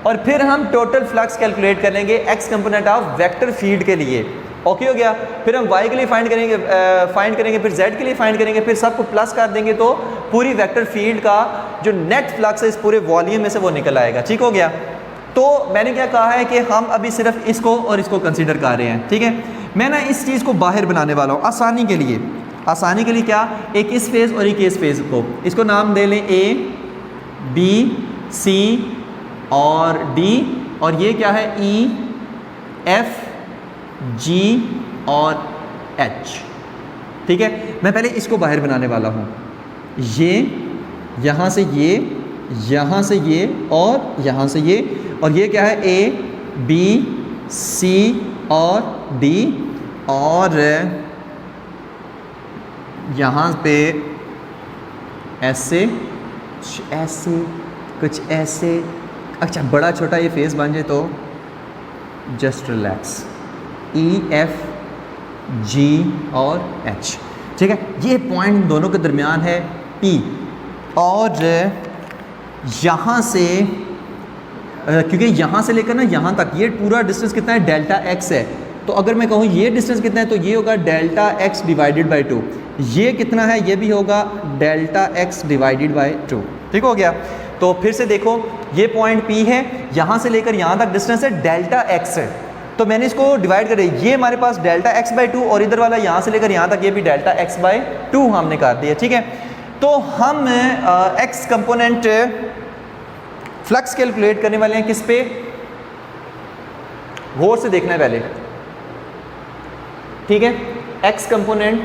और फिर हम टोटल फ्लक्स कैलकुलेट करेंगे x component of vector field के लिए। ओके हो गया, फिर हम y के लिए फाइंड करेंगे, फिर z के लिए फाइंड करेंगे, फिर सबको प्लस कर देंगे तो पूरी वेक्टर फील्ड का जो नेट फ्लक्स है इस पूरे वॉल्यूम में से वो निकल आएगा। ठीक हो गया, तो मैंने क्या कहा है कि हम अभी सिर्फ इसको और इसको कंसीडर कर रहे हैं। ठीक है, मैं ना इस चीज़ को बाहर बनाने वाला हूँ आसानी के लिए क्या, एक इस फेस और एक इस फेस को, इसको नाम दे लें a b c और d और ये क्या है e f g और h। ठीक है, मैं पहले इसको बाहर बनाने वाला हूँ, ये यहाँ से ये, यहाँ से ये और यहाँ से ये, और ये क्या है a b c और d और यहाँ पे ऐसे कुछ ऐसे। अच्छा बड़ा छोटा ये फेस बन जाए तो just relax, E F G और H। ठीक है, ये पॉइंट दोनों के दरमियान है P और यहाँ से क्योंकि यहाँ से लेकर ना यहाँ तक ये पूरा डिस्टेंस कितना है, डेल्टा x है। तो अगर मैं कहूँ ये डिस्टेंस कितना है तो ये होगा डेल्टा x डिवाइडेड बाई 2। ये कितना है, ये भी होगा डेल्टा x डिवाइडेड बाई 2। ठीक हो गया, तो फिर से देखो ये पॉइंट P है, यहाँ से लेकर यहाँ तक डिस्टेंस है डेल्टा x है, तो मैंने इसको डिवाइड कर, ये हमारे पास डेल्टा x बाई 2 और इधर वाला यहाँ से लेकर यहाँ तक ये भी डेल्टा x बाई 2 हमने कर दिया। ठीक है, तो हम x कंपोनेंट फ्लक्स कैलकुलेट करने वाले हैं किस पे, गौर से देखना है पहले। ठीक है, x component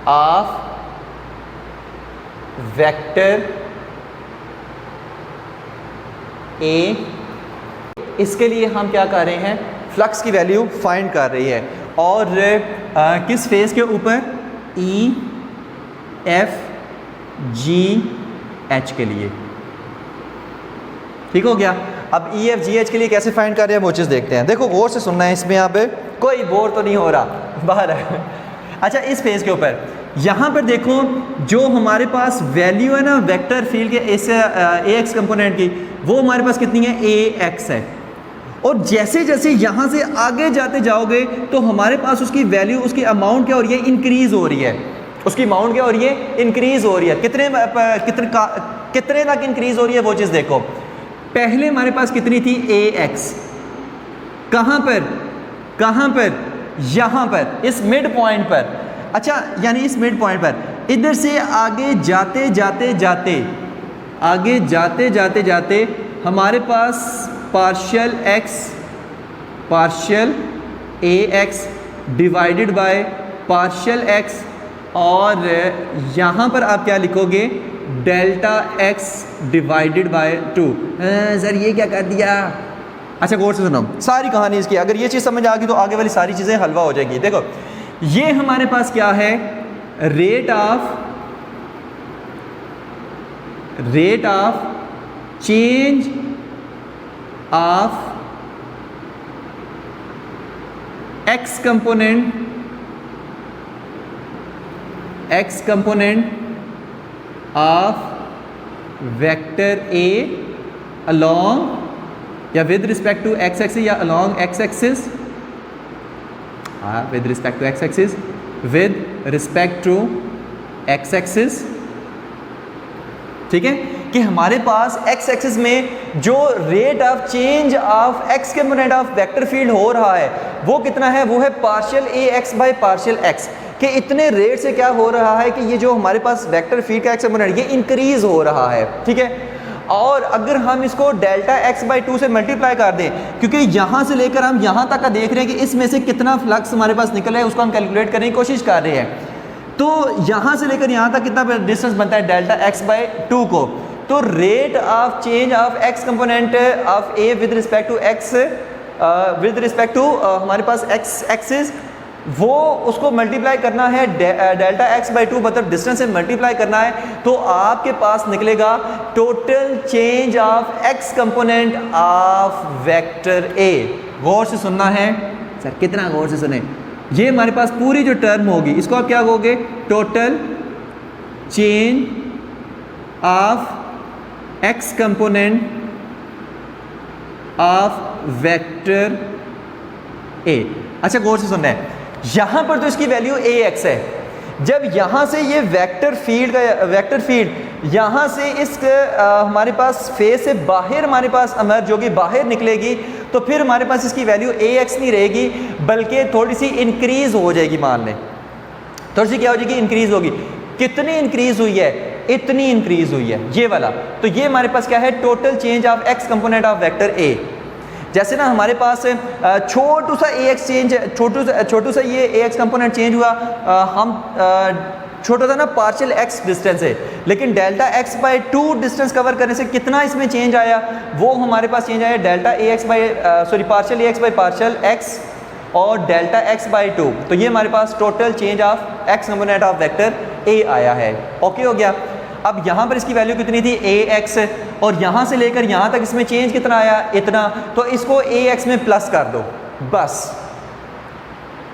of vector a, इसके लिए हम क्या कर रहे हैं, फ्लक्स की वैल्यू फाइंड कर रही है और किस फेस के ऊपर, E F G H के लिए। ठीक हो गया, अब E F G H के लिए कैसे फाइंड कर रहे हैं वो चीज़ देखते हैं। देखो गौर से सुनना है, इसमें यहाँ पे कोई बोर तो नहीं हो रहा बाहर है। अच्छा इस फेस के ऊपर यहाँ पर देखो जो हमारे पास वैल्यू है ना वेक्टर फील्ड के इस ax कंपोनेंट की, वो हमारे पास कितनी है, ax है। और जैसे जैसे यहाँ से आगे जाते जाओगे तो हमारे पास उसकी वैल्यू, उसकी अमाउंट क्या हो रही है, इंक्रीज़ हो रही है। उसकी अमाउंट क्या हो रही है, इंक्रीज़ हो रही है। कितने तक इंक्रीज़ हो रही है वो चीज़ देखो। पहले हमारे पास कितनी थी, ax, कहाँ पर, यहाँ पर, इस मिड पॉइंट पर। अच्छा यानी इस मिड पॉइंट पर इधर से आगे जाते जाते जाते आगे जाते जाते जाते हमारे पास partial X partial A X divided by partial X, और यहाँ पर आप क्या लिखोगे, delta X divided by 2। Sir ये क्या कर दिया? अच्छा गौर से सुनो सारी कहानी इसकी, अगर ये चीज़ समझ आ गई तो आगे वाली सारी चीज़ें हलवा हो जाएंगी। देखो ये हमारे पास क्या है, rate of change of X component of vector A along या with respect to X axis या along X axis, with respect to X axis, with respect to X axis. ठीक है कि हमारे पास एक्स एक्सिस में जो rate of change of X component of vector field हो रहा है वो कितना है, वो है partial A X by partial X, कि इतने रेट से क्या हो रहा है कि ये जो हमारे पास वेक्टर फील्ड का एक्स कंपोनेंट ये इंक्रीज हो रहा है। ठीक है, और अगर हम इसको डेल्टा एक्स बाई 2 से मल्टीप्लाई कर दें, क्योंकि यहाँ से लेकर हम यहाँ तक का देख रहे हैं कि इसमें से कितना फ्लक्स हमारे पास निकला है उसको हम कैलकुलेट करने की कोशिश कर रहे हैं, तो यहाँ से लेकर यहाँ तक कितना डिस्टेंस बनता है डेल्टा एक्स बाई 2 को, तो rate of change of X component of A with respect to X with respect to हमारे पास एक्स एक्सिस, वो उसको मल्टीप्लाई करना है डेल्टा एक्स बाई 2 मतलब डिस्टेंस से मल्टीप्लाई करना है, तो आपके पास निकलेगा total change of X component of vector A. गौर से सुनना है सर, कितना गौर से सुने, ये हमारे पास पूरी जो टर्म होगी इसको आप क्या कहोगे, total change of X component of vector ए। अच्छा गौर से सुनना है, यहां पर तो इसकी वैल्यू ए एक्स है, जब यहां से ये वेक्टर फील्ड यहां से इस हमारे पास फेस से बाहर हमारे पास इमर्ज होगी, बाहर निकलेगी, तो फिर हमारे पास इसकी वैल्यू ए एक्स नहीं रहेगी बल्कि थोड़ी सी इंक्रीज हो जाएगी। मान लें थोड़ी सी क्या हो जाएगी, इंक्रीज होगी। कितनी इंक्रीज हुई है, इतनी इंक्रीज हुई है ये वाला, तो ये हमारे पास क्या है, total change of X component of vector ए। जैसे ना हमारे पास छोटू सा ए एक्स चेंज, छोटू सा ये ए एक्स कंपोनेंट चेंज हुआ, हम छोटा सा ना पार्शियल एक्स डिस्टेंस है, लेकिन delta X by 2 distance cover करने से कितना इसमें चेंज आया, वो हमारे पास चेंज आया delta A X by partial A X by partial X और डेल्टा एक्स बाई 2, तो ये हमारे पास total change of X component of vector A आया है। ओके हो गया। अब यहाँ पर इसकी वैल्यू कितनी थी, ए एक्स, और यहाँ से लेकर यहाँ तक इसमें चेंज कितना आया, इतना, तो इसको ए एक्स में प्लस कर दो बस।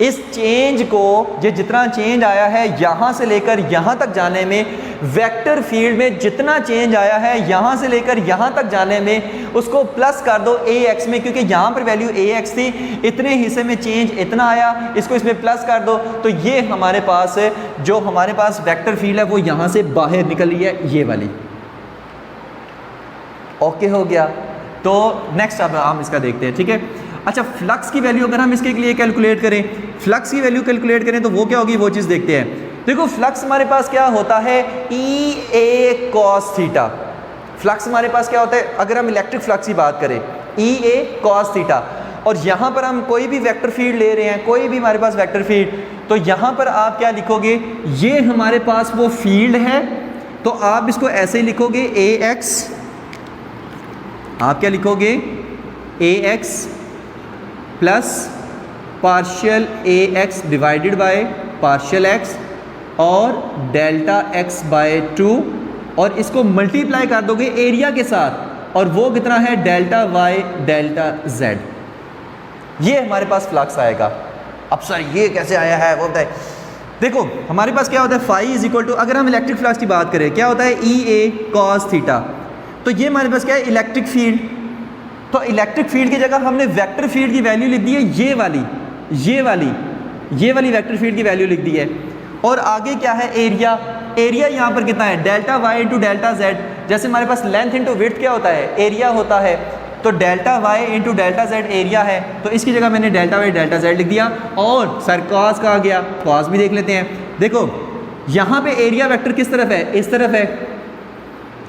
इस चेंज को, ये जितना चेंज आया है यहाँ से लेकर यहाँ तक जाने में, वेक्टर फील्ड में जितना चेंज आया है यहाँ से लेकर यहाँ तक जाने में, उसको प्लस कर दो ए एक्स में, क्योंकि यहाँ पर वैल्यू ए एक्स थी, इतने हिस्से में चेंज इतना आया, इसको इसमें प्लस कर दो, तो ये हमारे पास जो हमारे पास वेक्टर फील्ड है वो यहाँ से बाहर निकल रही है, ये वाली। ओके हो गया। तो नेक्स्ट अब हम इसका देखते हैं। ठीक है, अच्छा फ्लक्स की वैल्यू अगर हम इसके लिए कैलकुलेट करें, फ्लक्स की वैल्यू कैलकुलेट करें तो वो क्या होगी, वो चीज़ देखते हैं। देखो फ्लक्स हमारे पास क्या होता है, ई ए कॉस थीटा। फ्लक्स हमारे पास क्या होता है, अगर हम इलेक्ट्रिक फ्लक्स की बात करें, ई ए कॉस थीटा, और यहाँ पर हम कोई भी वेक्टर फील्ड ले रहे हैं, कोई भी हमारे पास वेक्टर फील्ड, तो यहाँ पर आप क्या लिखोगे, ये हमारे पास वो फील्ड है, तो आप इसको ऐसे ही लिखोगे, ए एक्स, आप क्या लिखोगे, A X plus partial A X divided by partial X और डेल्टा एक्स बाय 2, और इसको मल्टीप्लाई कर दोगे एरिया के साथ, और वो कितना है, डेल्टा वाई डेल्टा जेड। ये हमारे पास फ्लक्स आएगा। अब सर ये कैसे आया है, वो बताए। देखो हमारे पास क्या होता है, फाई इज इक्वल टू, अगर हम इलेक्ट्रिक फ्लक्स की बात करें क्या होता है, ई ए कॉस थीटा, तो ये हमारे पास क्या है, इलेक्ट्रिक फील्ड। तो इलेक्ट्रिक फील्ड की जगह हमने वेक्टर फील्ड की वैल्यू लिख दी है, ये वाली वेक्टर फील्ड की वैल्यू लिख दी है। और आगे क्या है, एरिया, एरिया यहाँ पर कितना है, delta Y into delta Z. जैसे हमारे पास लेंथ इंटू विड्थ क्या होता है, एरिया होता है, तो delta Y into delta Z area है, तो इसकी जगह मैंने डेल्टा वाई डेल्टा जेड लिख दिया। और सर कॉस का आ गया, कॉस भी देख लेते हैं। देखो यहाँ पे एरिया वेक्टर किस तरफ है, इस तरफ है,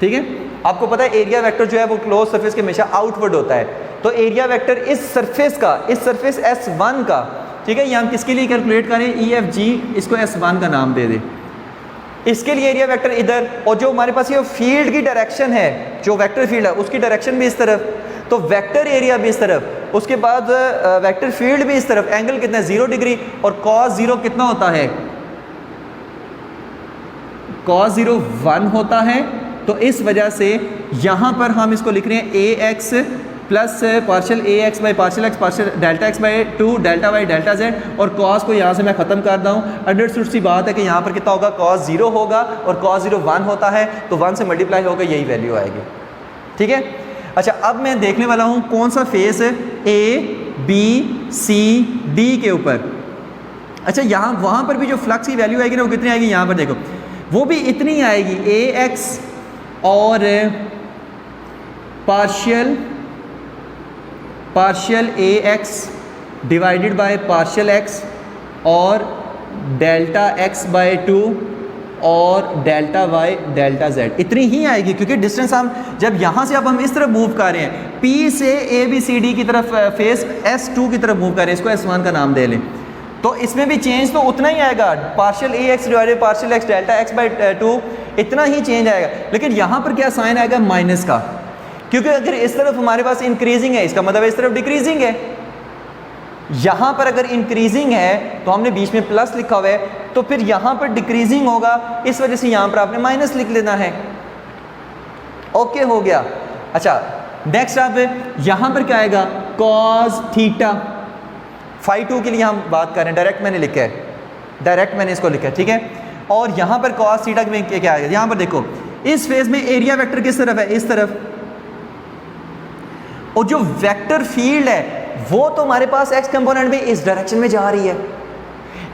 ठीक है, आपको पता है एरिया वेक्टर जो है वो क्लोज सरफेस के हमेशा आउटवर्ड होता है, तो एरिया वेक्टर इस सरफेस का, इस सरफेस S1 का, ठीक है, ये हम किसके लिए कैलकुलेट करें, EFG, इसको S1 का नाम दे दें, इसके लिए एरिया वेक्टर इधर, और जो हमारे पास ये फील्ड की डायरेक्शन है, जो वेक्टर फील्ड है उसकी डायरेक्शन भी इस तरफ, तो वेक्टर एरिया भी इस तरफ, उसके बाद वेक्टर फील्ड भी इस तरफ, एंगल कितना है 0 डिग्री, और cos 0 कितना होता है, cos 0 1 होता है। तो इस वजह से यहाँ पर हम इसको लिख रहे हैं AX plus partial AX by partial X partial delta X by 2 delta Y delta Z, और cos को यहाँ से मैं ख़त्म कर दूँ। अंडरस्टूड सी बात है कि यहाँ पर कितना होगा, cos 0 होगा, और cos 0 1 होता है, तो 1 से मल्टीप्लाई होगा, यही वैल्यू आएगी, ठीक है। अच्छा, अब मैं देखने वाला हूँ कौन सा face A B C D के ऊपर। अच्छा, यहाँ वहाँ पर भी जो फ्लक्स की वैल्यू आएगी ना, वो कितनी आएगी, यहाँ पर देखो, वो भी इतनी आएगी, AX और partial AX divided by partial X और डेल्टा X बाय 2 और डेल्टा Y डेल्टा Z, इतनी ही आएगी, क्योंकि डिस्टेंस हम जब यहाँ से अब हम इस तरफ मूव कर रहे हैं, P से ABCD की तरफ फेस S2 की तरफ मूव कर रहे हैं, इसको S1 का नाम दे लें, तो इसमें भी चेंज तो उतना ही आएगा, partial AX divided partial X delta X by 2, इतना ही चेंज आएगा। लेकिन यहाँ पर क्या साइन आएगा, माइनस का, क्योंकि अगर इस तरफ हमारे पास इंक्रीजिंग है, इसका मतलब इस तरफ डिक्रीजिंग है। यहाँ पर अगर इंक्रीजिंग है तो हमने बीच में प्लस लिखा हुआ है, तो फिर यहाँ पर डिक्रीजिंग होगा, इस वजह से यहाँ पर आपने माइनस लिख लेना है। ओके, हो गया। अच्छा, नेक्स्ट आप यहाँ पर क्या आएगा, कॉस थीटा, फाई 2 के लिए हम बात कर रहे हैं, डायरेक्ट मैंने लिखा है, डायरेक्ट मैंने इसको लिखा है, ठीक है। और यहाँ पर कॉस थीटा में क्या आएगा, यहाँ पर देखो, इस फेज में एरिया वेक्टर किस तरफ है, इस तरफ, और जो वेक्टर फील्ड है वो तो हमारे पास एक्स कंपोनेंट में इस डायरेक्शन में जा रही है,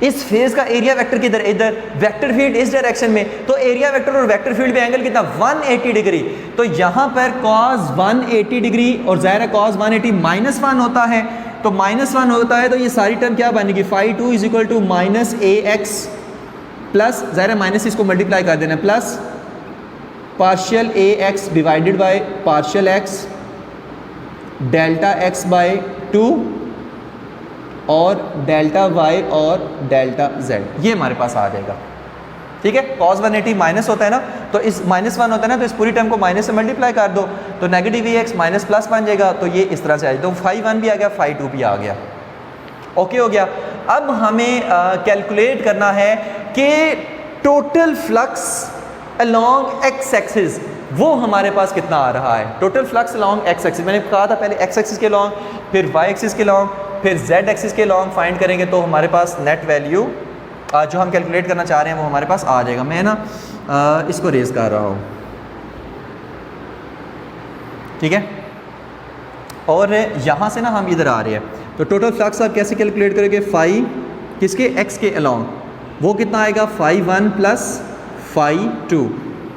इस फेज का एरिया वेक्टर किधर, इधर, वेक्टर फील्ड इस डायरेक्शन में, तो एरिया वेक्टर और वेक्टर फील्ड में एंगल कितना, 180 डिग्री, तो यहाँ पर cos 180 डिग्री, और ज़ाहिर है cos 180 -1 होता है, तो -1 होता है, तो ये सारी टर्म क्या बनेगी, phi 2 is equal to minus AX plus, ज़ाहिर है माइनस इसको मल्टीप्लाई कर देना, plus partial AX divided by partial X delta X by 2 और डेल्टा Y और डेल्टा Z, ये हमारे पास आ जाएगा, ठीक है। cos 180 माइनस होता है ना, तो इस -1 होता है ना, तो इस पूरी टर्म को माइनस से मल्टीप्लाई कर दो, तो नेगेटिव AX माइनस प्लस बन जाएगा, तो ये इस तरह से आ जाएगा, तो फाई 1 भी आ गया, फाई 2 भी आ गया। ओके, हो गया। अब हमें कैलकुलेट करना है कि total flux along X axis वो हमारे पास कितना आ रहा है, total flux along X axis, मैंने कहा था पहले एक्स एक्सिस के लॉन्ग, फिर वाई एक्सिस के लॉन्ग, फिर जेड एक्सिस के लॉन्ग फाइंड करेंगे, तो हमारे पास नेट वैल्यू जो हम कैलकुलेट करना चाह रहे हैं वो हमारे पास आ जाएगा। मैं ना इसको रेज कर रहा हूँ, ठीक है, और यहाँ से ना हम इधर आ रहे हैं, तो टोटल फ्लक्स आप कैसे कैलकुलेट करोगे, फाई किसके, एक्स के अलोंग, वो कितना आएगा, फाई 1 प्लस फाई 2,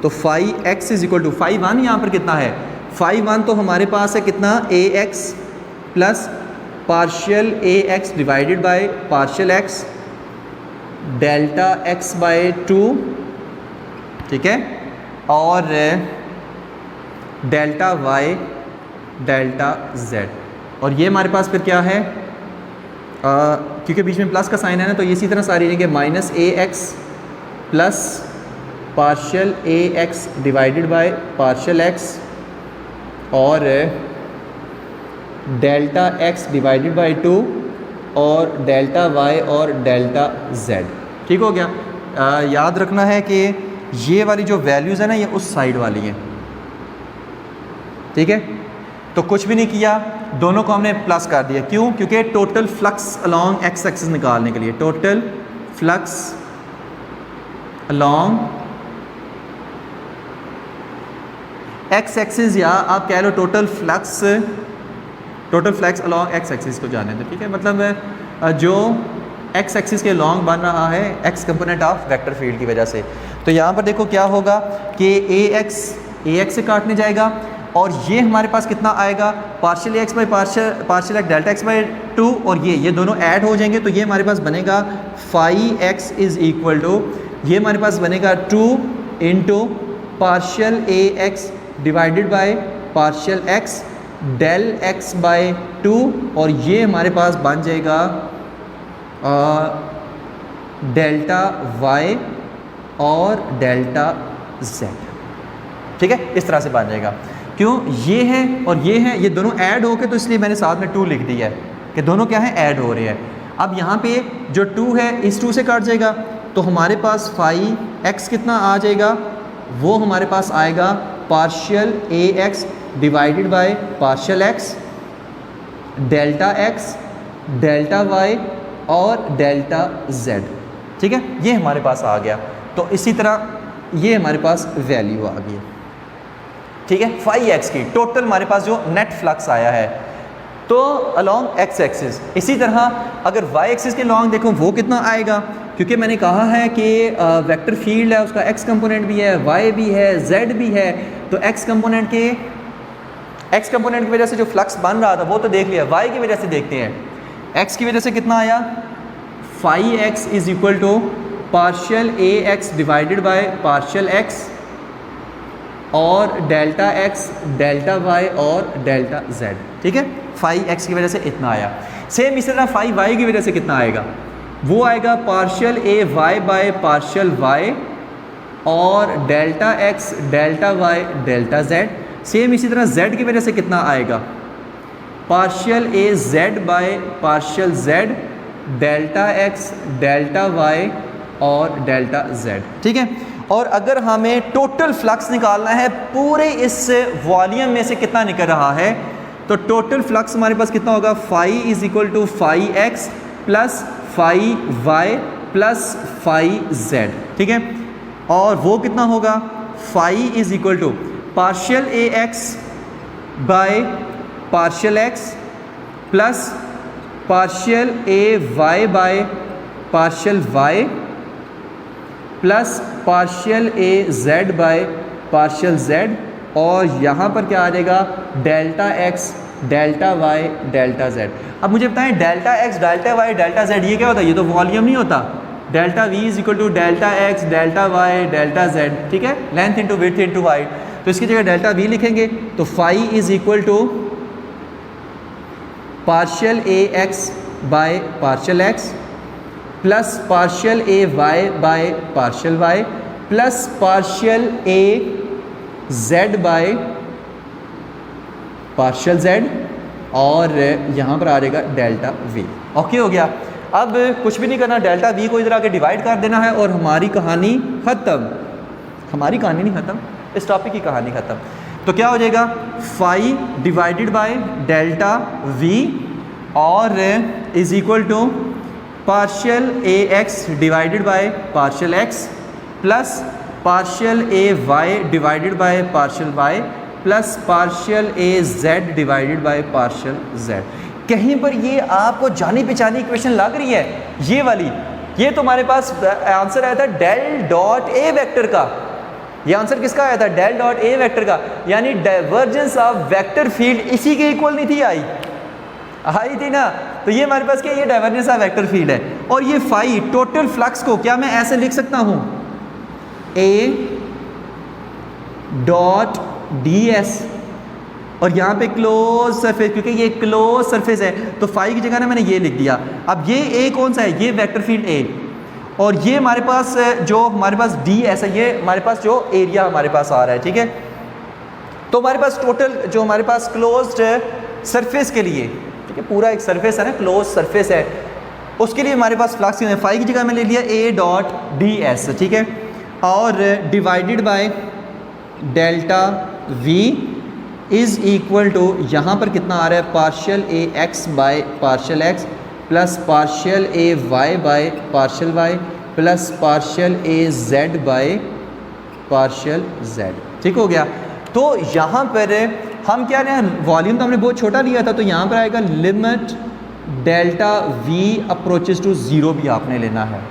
तो phi X is equal to phi 1, यहाँ पर कितना है, फाई 1 तो हमारे पास है कितना, AX plus partial AX divided by partial X delta X by 2, ठीक है, और डेल्टा Y डेल्टा Z, और ये हमारे पास फिर क्या है, क्योंकि बीच में प्लस का साइन है ना, तो इसी तरह सारी रहेंगे, minus AX plus partial AX divided by partial X और डेल्टा X डिवाइडेड बाय 2 और डेल्टा Y और डेल्टा Z, ठीक हो गया। याद रखना है कि ये वाली जो वैल्यूज़ है ना, ये उस साइड वाली हैं, ठीक है। तो कुछ भी नहीं किया, दोनों को हमने प्लस कर दिया, क्यों, क्योंकि total flux along X axis निकालने के लिए, total flux along X axis, या आप कह लो total flux along X axis को जाने दो, ठीक है, मतलब जो एक्स एक्सिस के लॉन्ग बन रहा है x component of vector field की वजह से। तो यहाँ पर देखो क्या होगा कि AX से काटने जाएगा, और ये हमारे पास कितना आएगा, partial x by partial X delta X by 2, और ये दोनों ऐड हो जाएंगे, तो ये हमारे पास बनेगा phi X is equal to, ये हमारे पास बनेगा 2 into partial AX divided by partial X del X by 2 और ये हमारे पास बन जाएगा डेल्टा वाई और डेल्टा जेड। ठीक है, इस तरह से बन जाएगा। क्यों, ये है और ये दोनों ऐड हो गए तो इसलिए मैंने साथ में 2 लिख दिया है कि दोनों क्या है, ऐड हो रहे हैं। अब यहाँ पे जो 2 है इस 2 से कट जाएगा तो हमारे पास फाई एक्स कितना आ जाएगा, वो हमारे पास आएगा partial A X divided by partial X delta X delta Y और डेल्टा जेड। ठीक है, ये हमारे पास आ गया। तो इसी तरह ये हमारे पास वैल्यू आ गई। ठीक है, फाई एक्स की टोटल हमारे पास जो नेट फ्लक्स आया है तो अलोंग एक्स एक्सिस। इसी तरह अगर वाई एक्सिस के लॉन्ग देखो वो कितना आएगा, क्योंकि मैंने कहा है कि वेक्टर फील्ड है उसका एक्स कंपोनेंट भी है, वाई भी है, जेड भी है। तो एक्स कंपोनेंट की वजह से जो फ्लक्स बन रहा था वो तो देख लिया, वाई की वजह से देखते हैं। एक्स की वजह से कितना आया, phi X is equal to partial A X divided by partial X और डेल्टा एक्स डेल्टा वाई और डेल्टा जेड। ठीक है, फाई एक्स की वजह से इतना आया। सेम इसी तरह फाई वाई की वजह से कितना आएगा, वो आएगा partial A Y by partial Y और delta X delta Y delta Z. Same इसी तरह जेड की वजह से कितना आएगा, partial A Z by partial Z delta X delta Y और डेल्टा जेड। ठीक है, और अगर हमें टोटल फ्लक्स निकालना है पूरे इस वॉल्यूम में से कितना निकल रहा है, तो टोटल फ्लक्स हमारे पास कितना होगा, phi is equal to phi X plus phi Y plus phi Z. ठीक है, और वो कितना होगा, phi is equal to partial A X by partial X plus partial A Y by partial Y plus partial A Z by partial Z और यहाँ पर क्या आ जाएगा, delta X delta Y delta Z. अब मुझे बताएं delta X delta Y delta Z ये क्या होता है, ये तो वॉल्यूम नहीं होता। Delta V is equal to delta X delta Y delta Z. ठीक है, length into width into height, तो इसकी जगह डेल्टा वी लिखेंगे तो phi is equal to partial A X by partial X plus partial A Y by partial Y plus partial A Z by partial Z और यहाँ पर आ जाएगा delta we. Okay हो गया। अब कुछ भी नहीं करना, डेल्टा वी को इधर आके डिवाइड कर देना है और हमारी कहानी ख़त्म। हमारी कहानी नहीं ख़त्म, इस टॉपिक की कहानी ख़त्म। तो क्या हो जाएगा, phi divided by delta V और is equal to partial A X divided by partial X plus partial A Y divided by partial Y plus partial A Z divided by partial Z. कहीं पर ये आपको जानी पहचानी equation लग रही है, ये वाली, ये तो हमारे पास आंसर आया था डेल डॉट ए वेक्टर का। ये आंसर किसका आया था, डेल डॉट ए वेक्टर का, यानी डाइवर्जेंस ऑफ वेक्टर फील्ड इसी के इक्वल नहीं थी, आई थी ना। तो ये हमारे पास क्या, ये डाइवर्जेंस ऑफ वेक्टर फील्ड है। और ये फाई टोटल फ्लक्स को क्या मैं ऐसे लिख सकता हूँ, ए डॉट डी एस और यहाँ पे क्लोज सरफेस, क्योंकि ये क्लोज सरफेस है तो फाई की जगह ना मैंने ये लिख दिया। अब ये ए कौन सा है, ये वेक्टर फील्ड ए, और ये हमारे पास जो हमारे पास डी एस है, ये हमारे पास जो एरिया हमारे पास आ रहा है। ठीक है, तो हमारे पास टोटल जो हमारे पास क्लोज्ड सरफेस के लिए, ठीक है, पूरा एक सरफेस है ना, क्लोज सरफेस है, उसके लिए हमारे पास फ्लक्स है। फाई की जगह मैं ले लिया ए डॉट डी एस। ठीक है, और divided by delta V is equal to, यहाँ पर कितना आ रहा है, partial A X by partial X plus partial A Y by partial Y plus partial A Z by partial Z. ठीक हो गया। तो यहाँ पर हम क्या लें, वॉल्यूम तो हमने बहुत छोटा लिया था, तो यहाँ पर आएगा limit delta V approaches to zero भी आपने लेना है।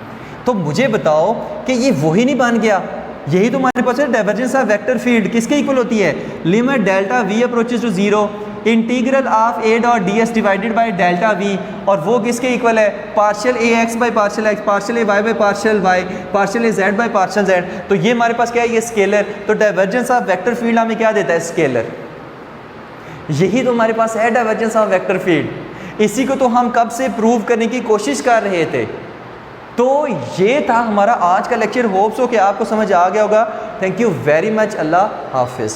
तो मुझे बताओ कि ये वही नहीं बन गया, यही तो हमारे पास है डाइवर्जेंस ऑफ वेक्टर फील्ड किसके इक्वल होती है, limit delta V approaches to zero. Integral of A dot D S divided by delta V, और वो किसके इक्वल है, partial A X by partial X, partial A Y by partial Y, partial A Z by partial Z. तो ये हमारे पास क्या है, ये स्केलर। तो डाइवर्जेंस ऑफ वेक्टर फील्ड हमें क्या देता है, स्केलर। यही तो हमारे पास है डाइवर्जेंस ऑफ वेक्टर फील्ड। इसी को तो हम कब से प्रूव करने की कोशिश कर रहे थे। तो ये था हमारा आज का लेक्चर। होप्स हो कि आपको समझ आ गया होगा। Thank you very much. अल्लाह हाफिज़।